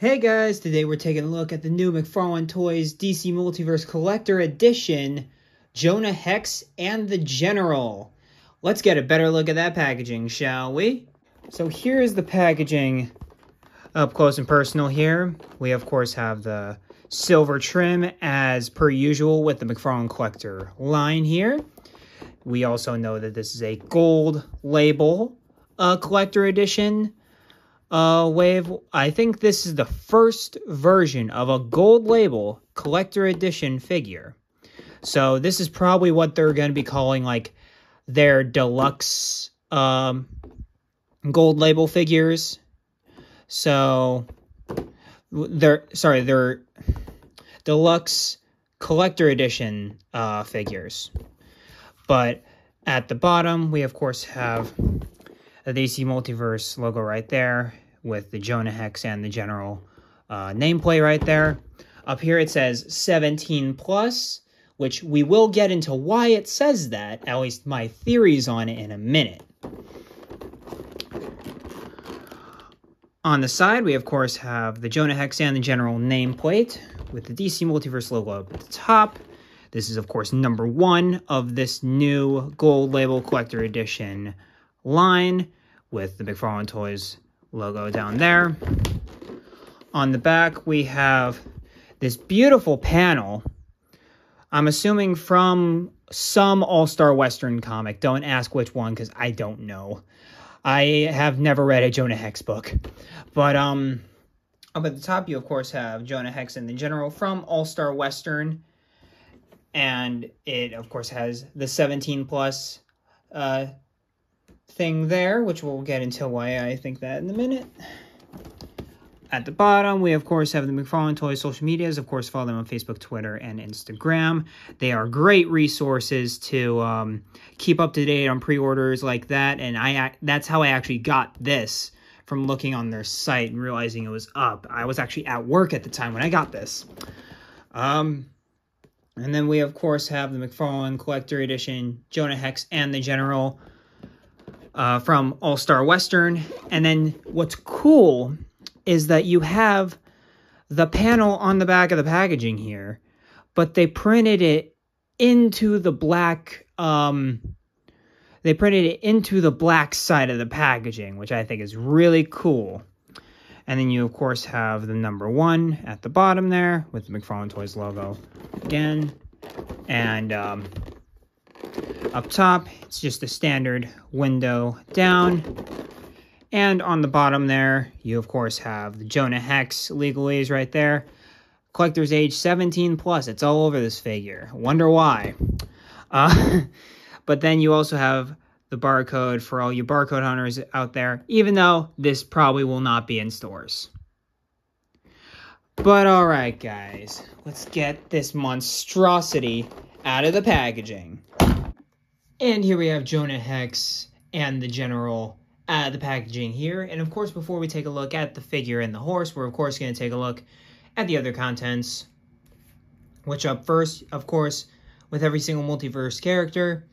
Hey guys, today we're taking a look at the new McFarlane Toys DC Multiverse Collector Edition, Jonah Hex and the General. Let's get a better look at that packaging, shall we? So here's the packaging up close and personal here. We of course have the silver trim as per usual with the McFarlane Collector line here. We also know that this is a gold label collector edition. Wave. I think this is the first version of a gold label collector edition figure. So this is probably what they're going to be calling like their deluxe gold label figures. So their deluxe collector edition figures. But at the bottom we of course have the DC Multiverse logo right there with the Jonah Hex and the General nameplate right there. Up here it says 17 plus, which we will get into why it says that, at least my theories on it, in a minute. On the side, we of course have the Jonah Hex and the General nameplate with the DC Multiverse logo up at the top. This is of course number 1 of this new gold label collector edition line with the McFarlane Toys logo down there. On the back, we have this beautiful panel. I'm assuming from some All-Star Western comic. Don't ask which one, because I don't know. I have never read a Jonah Hex book. But up at the top, you of course have Jonah Hex and the General from All-Star Western. And it, of course, has the 17 plus thing there, which we'll get into why I think that in a minute. At the bottom, we of course have the McFarlane Toys social medias. Of course, follow them on Facebook, Twitter, and Instagram. They are great resources to keep up to date on pre-orders like that. And that's how I actually got this, from looking on their site and realizing it was up. I was actually at work at the time when I got this. And then we of course have the McFarlane Collector Edition, Jonah Hex and the General from All-Star Western. And then what's cool is that you have the panel on the back of the packaging here, but they printed it into the black side of the packaging, which I think is really cool. And then you of course have the number 1 at the bottom there with the McFarlane Toys logo again. And up top, it's just a standard window down. And on the bottom there, you of course have the Jonah Hex legalese right there. Collector's age 17 plus. It's all over this figure. Wonder why. But then you also have the barcode for all you barcode hunters out there, even though this probably will not be in stores. But alright guys, let's get this monstrosity out of the packaging. And here we have Jonah Hex and the General out of the packaging here. And of course, before we take a look at the figure and the horse, we're of course going to take a look at the other contents. Which up first, of course, with every single multiverse character,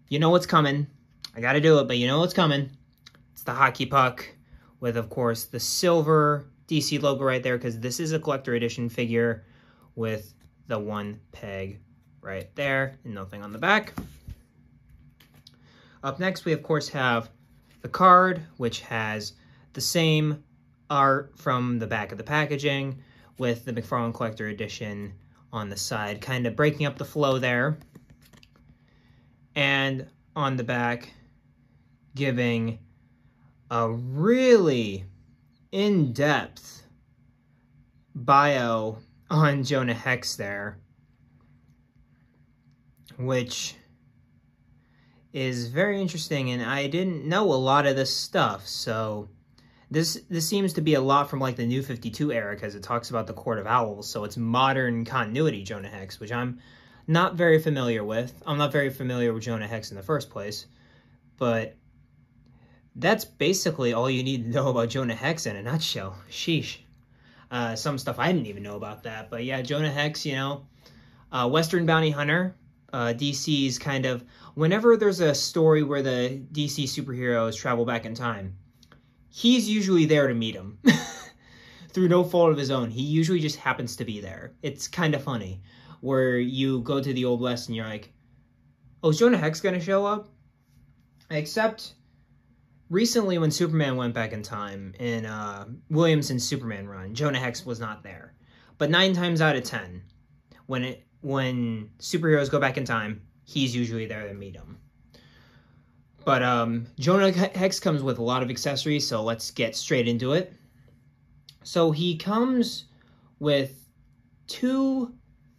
you know what's coming. I gotta do it, but you know what's coming. It's the hockey puck with, of course, the silver DC logo right there, because this is a collector edition figure with the 1 peg right there and nothing on the back. Up next, we of course have the card, which has the same art from the back of the packaging with the McFarlane Collector Edition on the side, kind of breaking up the flow there. And on the back, giving a really in-depth bio on Jonah Hex there, which is very interesting, and I didn't know a lot of this stuff, so this seems to be a lot from like the New 52 era, because it talks about the Court of Owls, so it's modern continuity Jonah Hex, which I'm not very familiar with. I'm not very familiar with Jonah Hex in the first place, but that's basically all you need to know about Jonah Hex in a nutshell. Sheesh. Some stuff I didn't even know about that, but yeah, Jonah Hex, you know, Western Bounty Hunter, DC's kind of, whenever there's a story where the DC superheroes travel back in time, he's usually there to meet them. through no fault of his own. He usually just happens to be there. It's kind of funny, where you go to the Old West and you're like, oh, is Jonah Hex going to show up? Except recently when Superman went back in time in Williamson's Superman run, Jonah Hex was not there. But 9 times out of 10, when superheroes go back in time, he's usually there to meet them. But Jonah Hex comes with a lot of accessories, so let's get straight into it. So he comes with 2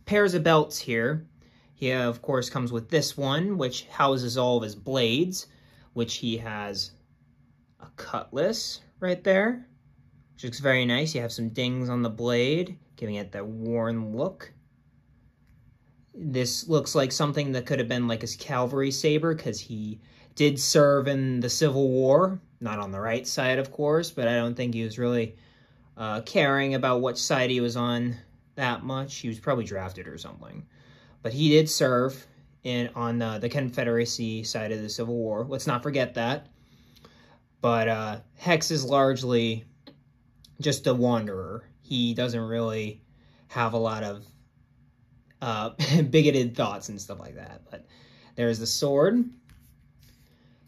pairs of belts here. He, of course, comes with this one, which houses all of his blades, which he has a cutlass right there, which looks very nice. You have some dings on the blade, giving it that worn look. This looks like something that could have been like his cavalry saber, because he did serve in the Civil War. Not on the right side, of course, but I don't think he was really caring about which side he was on that much. He was probably drafted or something. But he did serve on the Confederacy side of the Civil War. Let's not forget that. But Hex is largely just a wanderer. He doesn't really have a lot of bigoted thoughts and stuff like that. But there's the sword.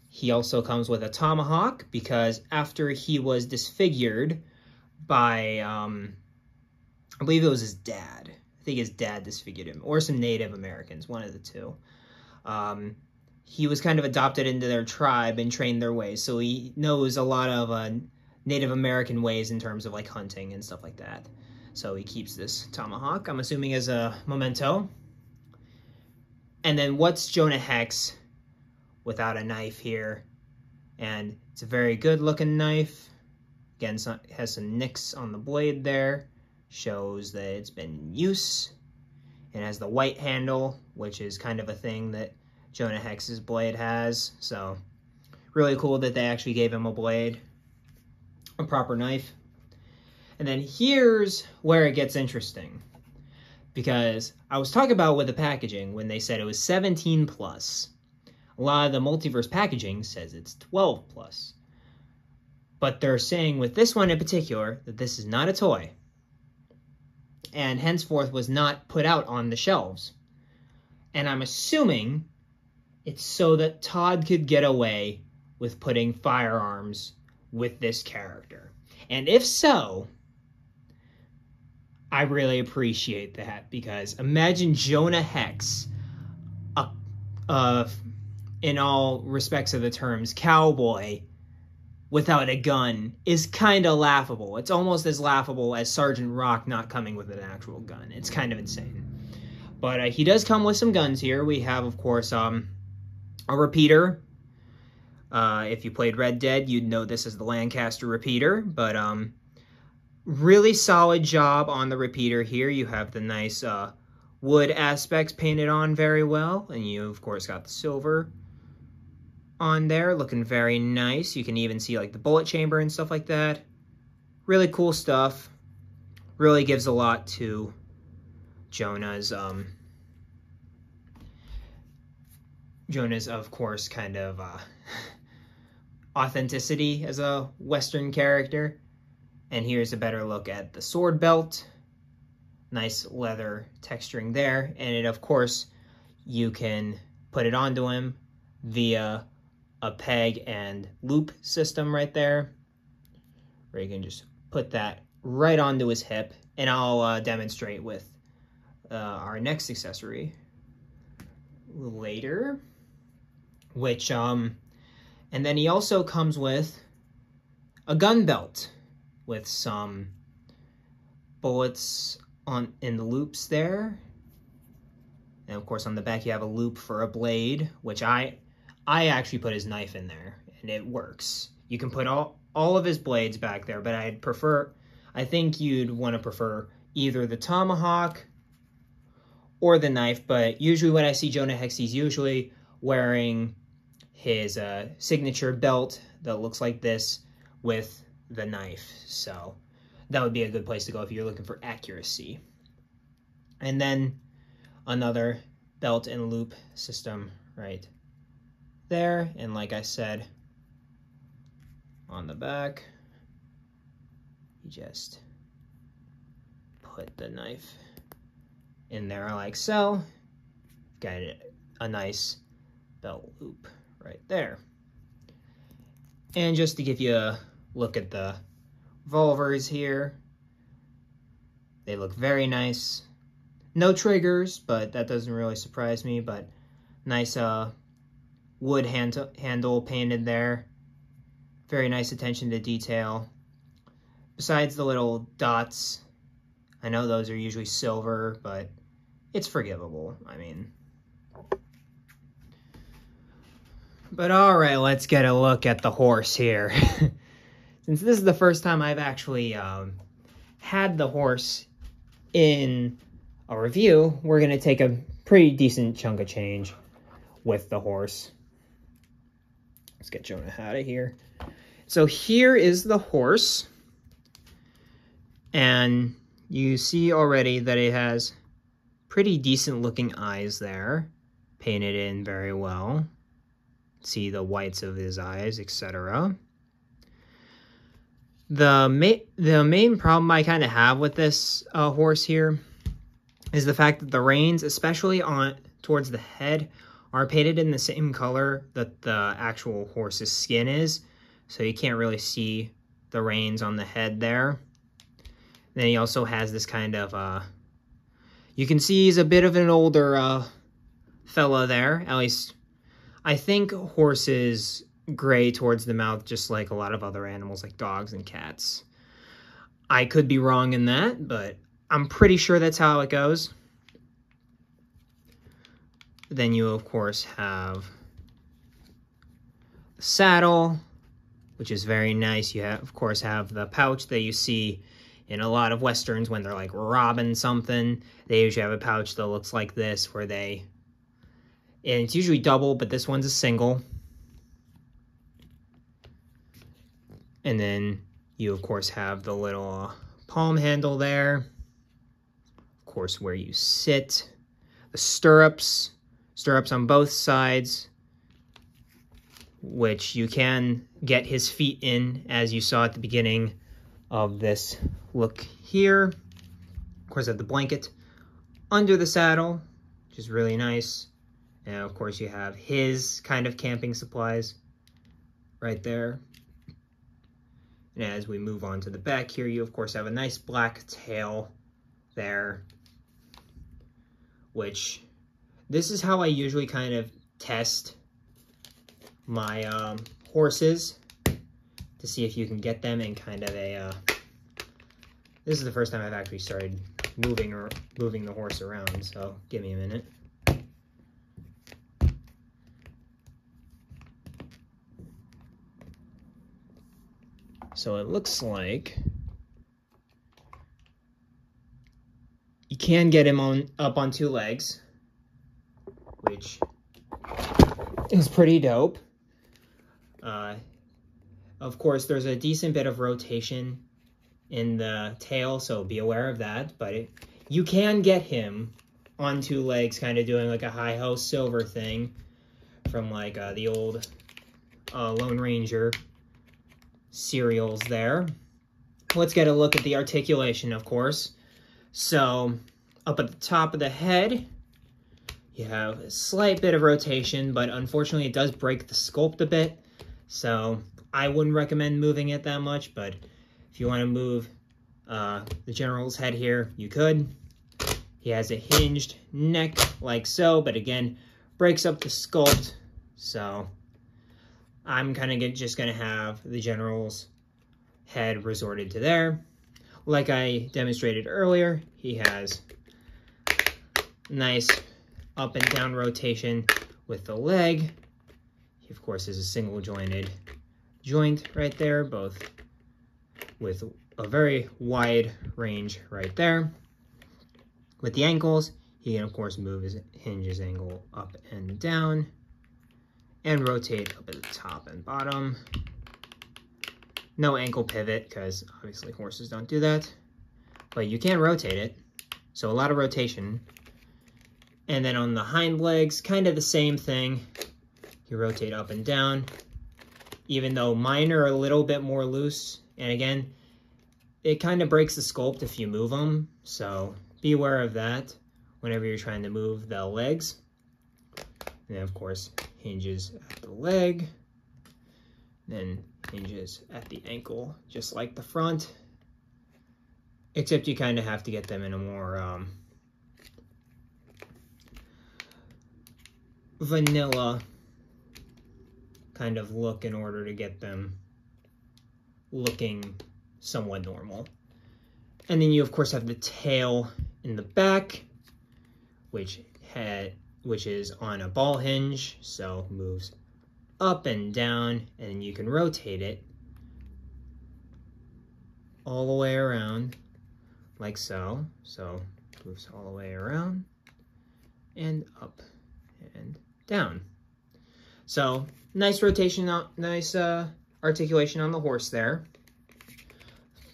He also comes with a tomahawk, because after he was disfigured by, I believe it was his dad. I think his dad disfigured him, or some Native Americans, one of the two. He was kind of adopted into their tribe and trained their ways, so he knows a lot of Native American ways in terms of like hunting and stuff like that. So he keeps this tomahawk, I'm assuming, as a memento. And then what's Jonah Hex without a knife here? And it's a very good looking knife. Again, it has some nicks on the blade there. Shows that it's been in use. It has the white handle, which is kind of a thing that Jonah Hex's blade has. So really cool that they actually gave him a blade, a proper knife. And then here's where it gets interesting, because I was talking about with the packaging when they said it was 17 plus. A lot of the Multiverse packaging says it's 12 plus. But they're saying with this one in particular that this is not a toy, and henceforth was not put out on the shelves. And I'm assuming it's so that Todd could get away with putting firearms with this character. And if so, I really appreciate that, because imagine Jonah Hex, in all respects of the terms, cowboy without a gun is kind of laughable. It's almost as laughable as Sergeant Rock not coming with an actual gun. It's kind of insane. But he does come with some guns here. We have, of course, a repeater. If you played Red Dead, you'd know this as the Lancaster repeater. But really solid job on the repeater here. You have the nice wood aspects painted on very well. And you, of course, got the silver on there, looking very nice. You can even see like the bullet chamber and stuff like that. Really cool stuff. Really gives a lot to Jonah's, of course, kind of authenticity as a Western character. And here's a better look at the sword belt. Nice leather texturing there. And it, of course, you can put it onto him via a peg and loop system right there, where you can just put that right onto his hip. And I'll demonstrate with our next accessory later, which, and then he also comes with a gun belt with some bullets in the loops there. And of course on the back you have a loop for a blade, which I actually put his knife in there, and it works. You can put all of his blades back there, but I think you'd want to prefer either the tomahawk or the knife. But usually when I see Jonah Hex, he's usually wearing his signature belt that looks like this with the knife. So that would be a good place to go if you're looking for accuracy. And then another belt and loop system right there. And like I said, on the back, you just put the knife in there like so. Got a nice belt loop right there. And just to give you a look at the revolvers here, they look very nice. No triggers, but that doesn't really surprise me, but nice wood handle painted there. Very nice attention to detail. Besides the little dots, I know those are usually silver, but it's forgivable, I mean. But alright, let's get a look at the horse here. Since this is the first time I've actually had the horse in a review, we're going to take a pretty decent chunk of change with the horse. Let's get Jonah out of here. So here is the horse. And you see already that it has pretty decent looking eyes there. Painted in very well. See the whites of his eyes, etc. The main problem I kind of have with this horse here is the fact that the reins, especially towards the head, are painted in the same color that the actual horse's skin is, so you can't really see the reins on the head there. Then he also has this kind of, you can see he's a bit of an older fella there, at least I think horses gray towards the mouth just like a lot of other animals like dogs and cats. I could be wrong in that, but I'm pretty sure that's how it goes. Then you, of course, have the saddle, which is very nice. You, of course, have the pouch that you see in a lot of Westerns when they're, like, robbing something. They usually have a pouch that looks like this, where they... And it's usually double, but this one's a single. And then you, of course, have the little palm handle there. Of course, where you sit. The stirrups on both sides, which you can get his feet in, as you saw at the beginning of this look here. Of course, I have the blanket under the saddle, which is really nice. And of course, you have his kind of camping supplies right there. And as we move on to the back here, you of course have a nice black tail there, which this is how I usually kind of test my horses to see if you can get them in kind of a, this is the first time I've actually started moving the horse around, so give me a minute. So it looks like you can get him up on two legs, which is pretty dope. Of course, there's a decent bit of rotation in the tail, so be aware of that. But you can get him on two legs, kind of doing like a hi-ho silver thing from like the old Lone Ranger serials there. Let's get a look at the articulation, of course. So up at the top of the head, you have a slight bit of rotation, but unfortunately it does break the sculpt a bit. So I wouldn't recommend moving it that much, but if you want to move the general's head here, you could. He has a hinged neck like so, but again, breaks up the sculpt. So I'm kind of just going to have the general's head resorted to there. Like I demonstrated earlier, he has nice up and down rotation with the leg. He, of course, is a single jointed joint right there, both with a very wide range right there. With the ankles, he can, of course, move his hinges angle up and down and rotate up at the top and bottom. No ankle pivot, because obviously horses don't do that. But you can rotate it, so a lot of rotation. And then on the hind legs, kind of the same thing. You rotate up and down, even though mine are a little bit more loose. And again, it kind of breaks the sculpt if you move them, so be aware of that whenever you're trying to move the legs. And then, of course, hinges at the leg, then hinges at the ankle, just like the front, except you kind of have to get them in a more vanilla kind of look in order to get them looking somewhat normal. And then you of course have the tail in the back, which is on a ball hinge, so moves up and down, and you can rotate it all the way around like so. So moves all the way around and up and down. So nice rotation, nice articulation on the horse there.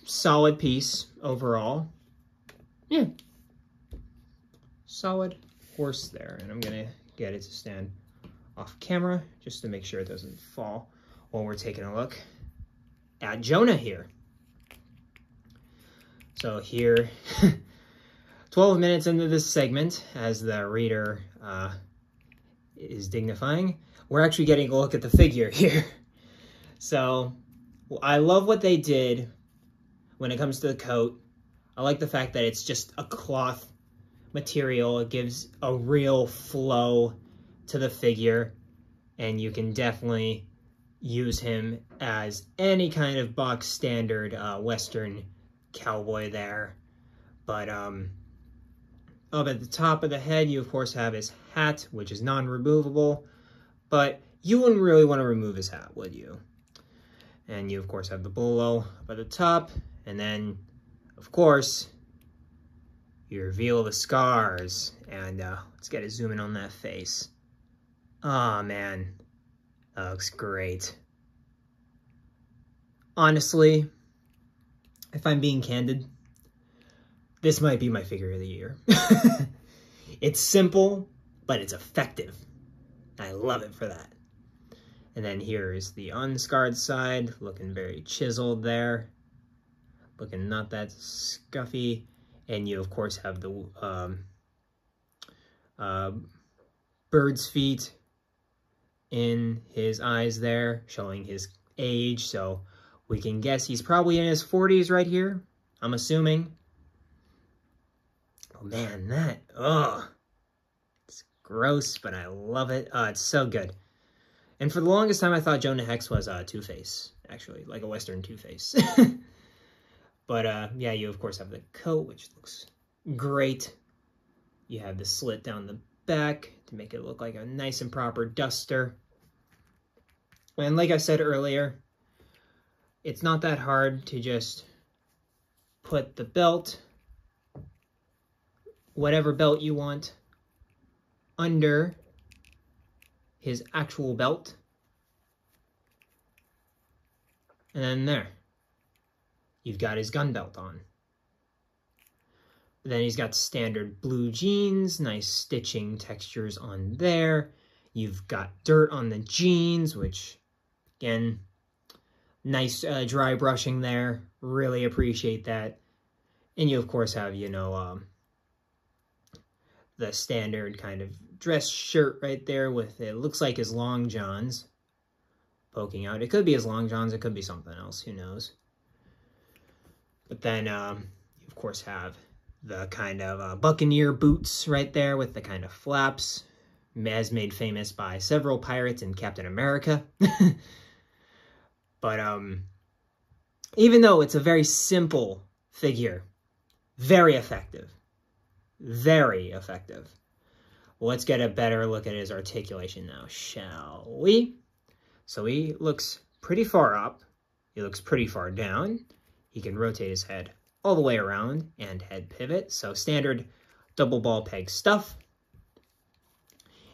Solid piece overall. Yeah. Solid horse there. And I'm gonna get it to stand off camera just to make sure it doesn't fall while we're taking a look at Jonah here. So here, 12 minutes into this segment, as the reader is dignifying, we're actually getting a look at the figure here. So I love what they did when it comes to the coat. I like the fact that it's just a cloth material. It gives a real flow to the figure, and you can definitely use him as any kind of box standard Western cowboy there. But up at the top of the head, you of course have his hat, which is non-removable, but you wouldn't really want to remove his hat, would you? And you of course have the bolo up at the top, and then of course you reveal the scars. And let's get a zoom in on that face. Oh man, that looks great. Honestly, if I'm being candid, this might be my figure of the year. It's simple, but it's effective. I love it for that. And then here is the unscarred side, looking very chiseled there. Looking not that scuffy. And you, of course, have the bird's feet in his eyes there, showing his age. So we can guess he's probably in his 40s right here, I'm assuming. Oh man, that, it's gross, but I love it. It's so good. And for the longest time, I thought Jonah Hex was Two-Face, actually, like a Western Two-Face. But yeah, you of course have the coat, which looks great. You have the slit down the back to make it look like a nice and proper duster. And like I said earlier, it's not that hard to just put the belt, whatever belt you want, under his actual belt. And then there, you've got his gun belt on. Then he's got standard blue jeans, nice stitching textures on there. You've got dirt on the jeans, which, again, nice dry brushing there. Really appreciate that. And you, of course, have, you know, the standard kind of dress shirt right there with, it looks like his long johns poking out. It could be his long johns, it could be something else, who knows. But then you, of course, have the kind of buccaneer boots right there with the kind of flaps, as made famous by several pirates in Captain America. But even though it's a very simple figure, very effective. Very effective. Well, let's get a better look at his articulation now, shall we? So he looks pretty far up. He looks pretty far down. He can rotate his head all the way around and head pivot. So standard double ball peg stuff.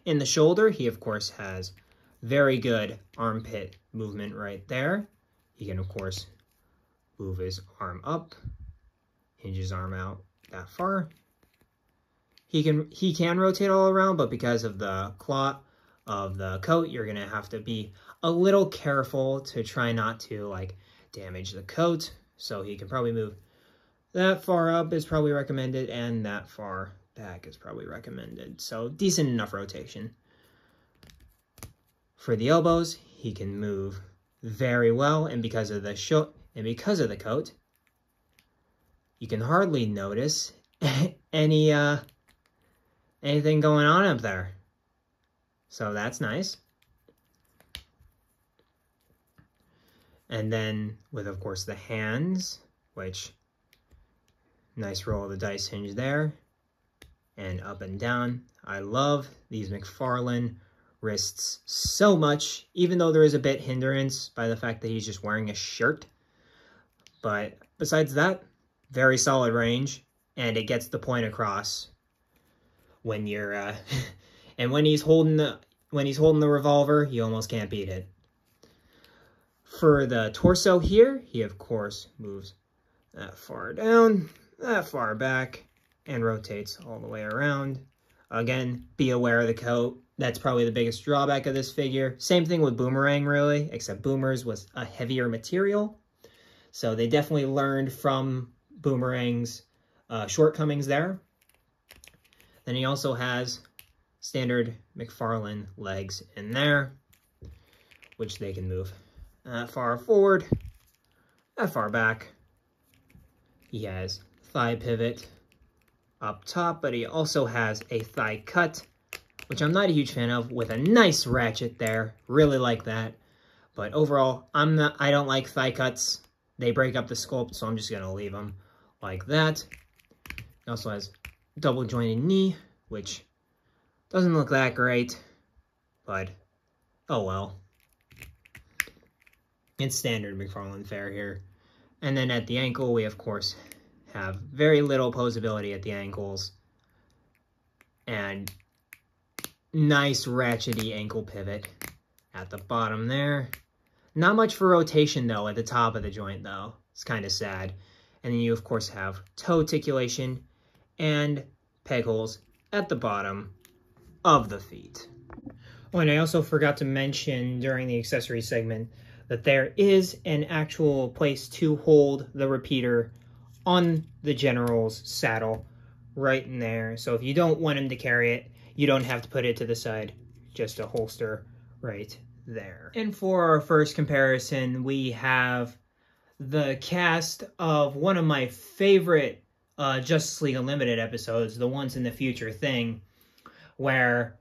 In the shoulder, he of course has very good armpit movement right there. He can of course move his arm up, hinge his arm out that far. He can rotate all around, but because of the cloth of the coat, you're gonna have to be a little careful to try not to like damage the coat. So he can probably move that far up is probably recommended, and that far back is probably recommended. So decent enough rotation. For the elbows, he can move very well, and because of the coat, you can hardly notice anything going on up there. So that's nice. And then with, of course, the hands, which nice roll of the dice hinge there, and up and down. I love these McFarlane wrists so much, even though there is a bit hindrance by the fact that he's just wearing a shirt. But besides that, very solid range, and it gets the point across when you're and when he's holding the revolver, you almost can't beat it. For the torso here, he of course moves that far down, that far back, and rotates all the way around. Again, be aware of the coat. That's probably the biggest drawback of this figure. Same thing with Boomerang, really, except Boomer's was a heavier material. So they definitely learned from Boomerang's shortcomings there. Then he also has standard McFarlane legs in there, which they can move that far forward, that far back. He has thigh pivot up top, but he also has a thigh cut, which I'm not a huge fan of, with a nice ratchet there. Really like that. But overall, I don't like thigh cuts. They break up the sculpt, so I'm just gonna leave them like that. He also has double jointed knee, which doesn't look that great, but oh well. It's standard McFarlane fare here. And then at the ankle, we of course have very little posability at the ankles, and nice ratchety ankle pivot at the bottom there. Not much for rotation though at the top of the joint though. It's kind of sad. And then you of course have toe articulation and peg holes at the bottom of the feet. Oh, and I also forgot to mention during the accessory segment that there is an actual place to hold the repeater on the General's saddle right in there. So if you don't want him to carry it, you don't have to put it to the side, just a holster right there. And for our first comparison, we have the cast of one of my favorite Justice League Unlimited episodes, the Once in the Future thing, where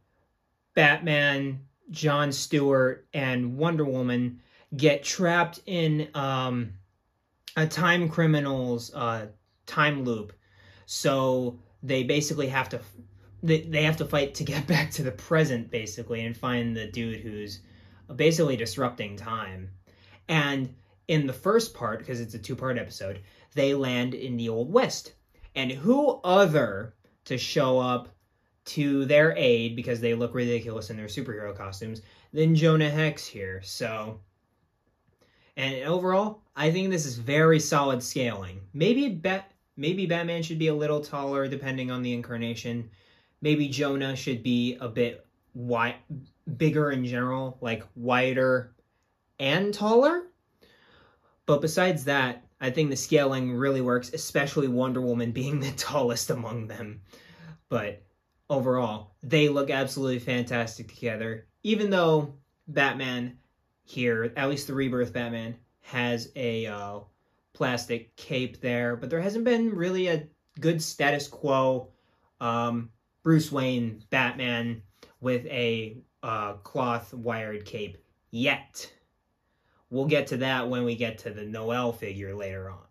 Batman, John Stewart, and Wonder Woman get trapped in a time criminal's time loop. So they basically have to they have to fight to get back to the present, basically, and find the dude who's basically disrupting time. And in the first part, because it's a two-part episode, they land in the Old West. And who other to show up to their aid, because they look ridiculous in their superhero costumes, than Jonah Hex here. So, and overall, I think this is very solid scaling. Maybe Batman should be a little taller, depending on the incarnation. Maybe Jonah should be a bit bigger in general, like wider and taller. But besides that, I think the scaling really works, especially Wonder Woman being the tallest among them. But overall, they look absolutely fantastic together. Even though Batman here, at least the Rebirth Batman, has a plastic cape there, but there hasn't been really a good status quo Bruce Wayne Batman with a cloth wired cape yet. We'll get to that when we get to the Noel figure later on.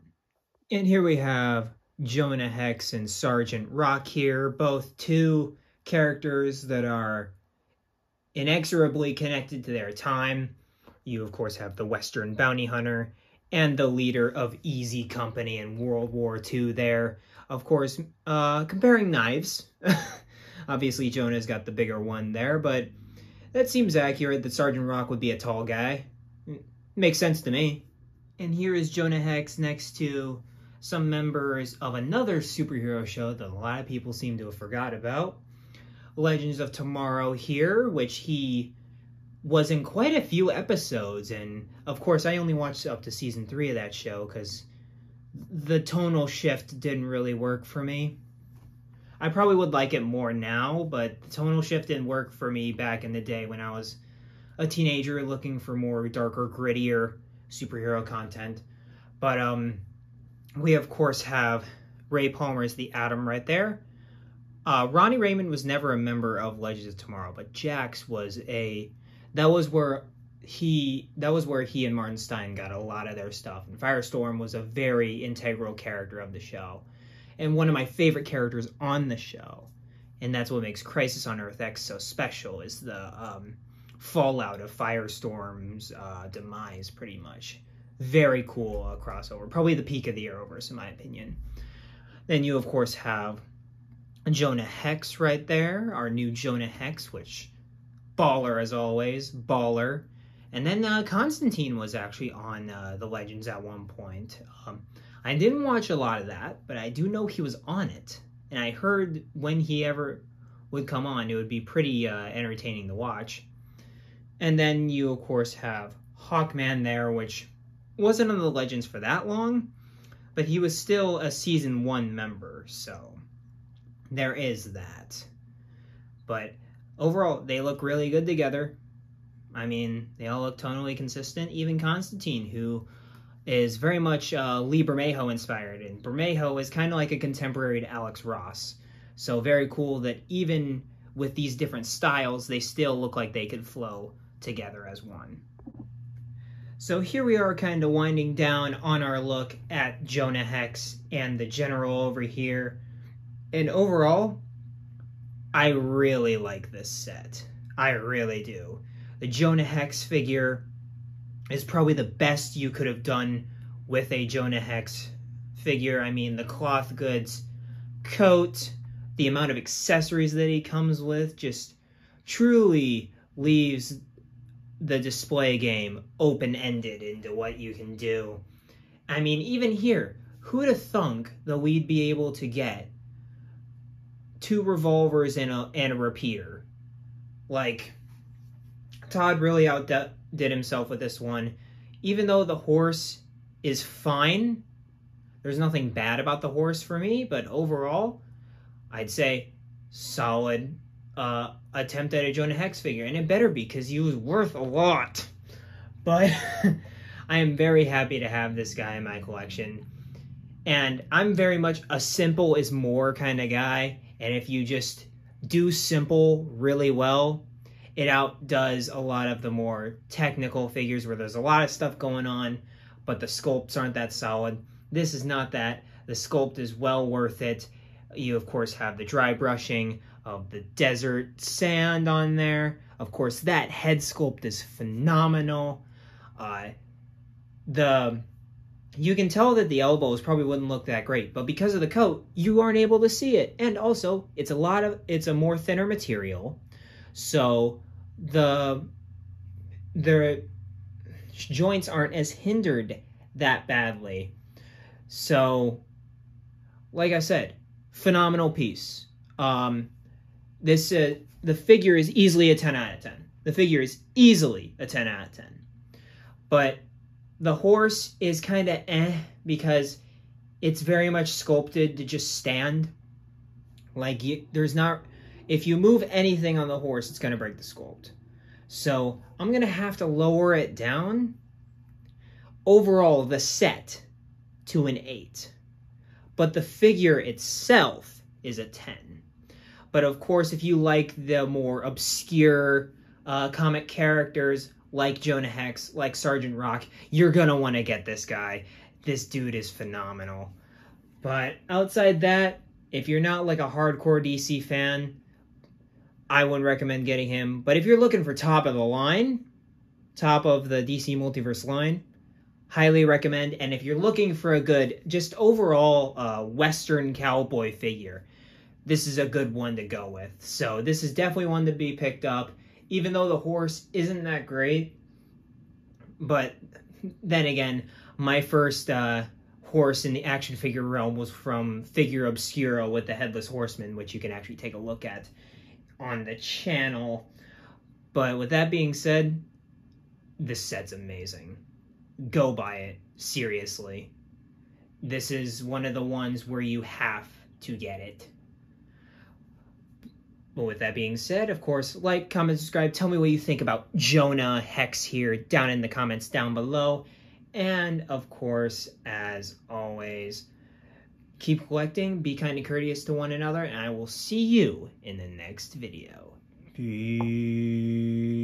And here we have Jonah Hex and Sergeant Rock here, both two characters that are inexorably connected to their time. You, of course, have the Western bounty hunter and the leader of Easy Company in World War II there. Of course, comparing knives. Obviously, Jonah's got the bigger one there, but that seems accurate that Sergeant Rock would be a tall guy. Makes sense to me. And here is Jonah Hex next to some members of another superhero show that a lot of people seem to have forgot about. Legends of Tomorrow here, which he was in quite a few episodes. And, of course, I only watched up to Season 3 of that show because the tonal shift didn't really work for me. I probably would like it more now, but the tonal shift didn't work for me back in the day when I was a teenager looking for more darker, grittier superhero content. But we of course have Ray Palmer's The Atom right there. Ronnie Raymond was never a member of Legends of Tomorrow, but Jax was that was where he and Martin Stein got a lot of their stuff. And Firestorm was a very integral character of the show, and one of my favorite characters on the show. And that's what makes Crisis on Earth X so special, is the fallout of Firestorm's demise, pretty much. Very cool crossover. Probably the peak of the Arrowverse, in my opinion. Then you, of course, have Jonah Hex right there. Our new Jonah Hex, which, baller as always. Baller. And then Constantine was actually on the Legends at one point. I didn't watch a lot of that, but I do know he was on it. And I heard when he ever would come on, it would be pretty entertaining to watch. And then you, of course, have Hawkman there, which wasn't on the Legends for that long, but he was still a Season 1 member, so there is that. But overall, they look really good together. I mean, they all look tonally consistent. Even Constantine, who is very much Lee Bermejo inspired, and Bermejo is kind of like a contemporary to Alex Ross. So very cool that even with these different styles, they still look like they could flow together as one. So here we are kind of winding down on our look at Jonah Hex and the General over here. And overall, I really like this set. I really do. The Jonah Hex figure is probably the best you could have done with a Jonah Hex figure. I mean, the cloth goods, coat, the amount of accessories that he comes with just truly leaves the display game open-ended into what you can do. I mean, even here, who'd have thunk that we'd be able to get 2 revolvers and a repeater? Like, Todd really outdid himself with this one. Even though the horse is fine, there's nothing bad about the horse for me, but overall, I'd say solid attempt at a Jonah Hex figure, and it better be, because he was worth a lot. But I am very happy to have this guy in my collection, and I'm very much a simple is more kind of guy, and if you just do simple really well, it outdoes a lot of the more technical figures where there's a lot of stuff going on, but the sculpts aren't that solid. This is not that. The sculpt is well worth it. You, of course, have the dry brushing of the desert sand on there. Of course, that head sculpt is phenomenal. You can tell that the elbows probably wouldn't look that great, but because of the coat, you aren't able to see it. And also, it's a more thinner material, so the joints aren't as hindered that badly. So, like I said, phenomenal piece. The figure is easily a 10 out of 10. The figure is easily a 10 out of 10. But the horse is kind of because it's very much sculpted to just stand. Like, if you move anything on the horse, it's going to break the sculpt. So I'm going to have to lower it down. Overall, the set to an 8. But the figure itself is a 10. But of course, if you like the more obscure comic characters like Jonah Hex, like Sergeant Rock, you're going to want to get this guy. This dude is phenomenal. But outside that, if you're not like a hardcore DC fan, I wouldn't recommend getting him. But if you're looking for top of the line, top of the DC Multiverse line, highly recommend. And if you're looking for a good, just overall Western cowboy figure, this is a good one to go with. So this is definitely one to be picked up, even though the horse isn't that great. But then again, my first horse in the action figure realm was from Figure Obscura with the Headless Horseman, which you can actually take a look at on the channel. But with that being said, this set's amazing. Go buy it, seriously. this is one of the ones where you have to get it. But with that being said, of course, like, comment, subscribe. Tell me what you think about Jonah Hex here down in the comments down below. And, of course, as always, keep collecting, be kind and courteous to one another, and I will see you in the next video. Peace.